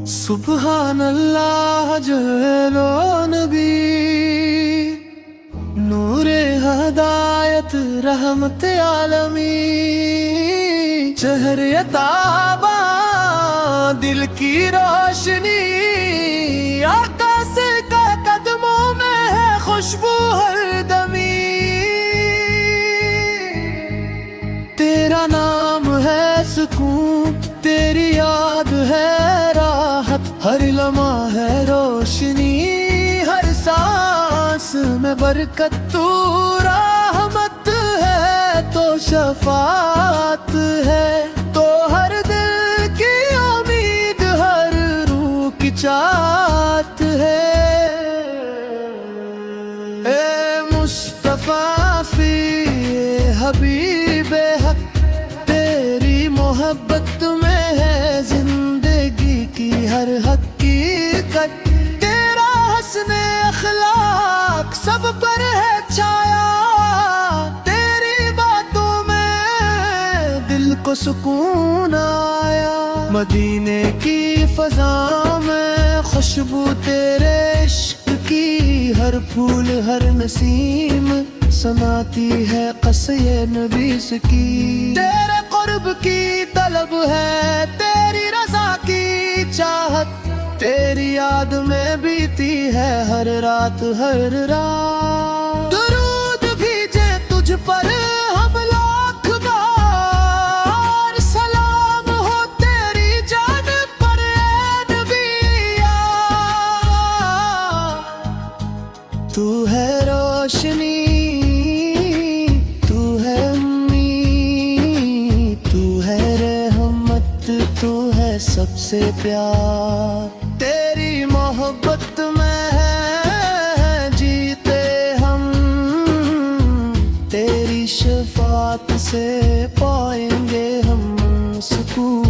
सुबहान अल्लाह जलो नबी, नूरे हदायत रहमत आलमी, चेहरे ताबा दिल की रोशनी, आकाश का कदमों में है खुशबू हर दमी। तेरा नाम है सुकून, तेरी याद है राहत, हर लम्हा है रोशनी, हर सांस में बरकत। तू रहमत है तो शफात है, तो हर दिल की उम्मीद, हर रूह की चाहत है। ए मुस्तफा फी हबीबे हक, तेरी मोहब्बत में है जिंदगी की हर हकीकत। तेरा हस्ने अखलाक सब पर है छाया, तेरी बातों में दिल को सुकून आया। मदीने की फजा में खुशबू तेरे इश्क की, हर फूल हर नसीम सुनाती है क़स्से नबी की। तेरे क़ुर्ब की तलब है, तेरी रज़ा की चाहत, तेरी याद में बीती है हर रात हर रात। दुरूद भीजे तुझ पर हम लाख बार, सलाम हो तेरी जान पर ऐ नबिया। तू है रोशनी, तू है सबसे प्यार। तेरी मोहब्बत में है जीते हम, तेरी शफात से पाएंगे हम सुकून।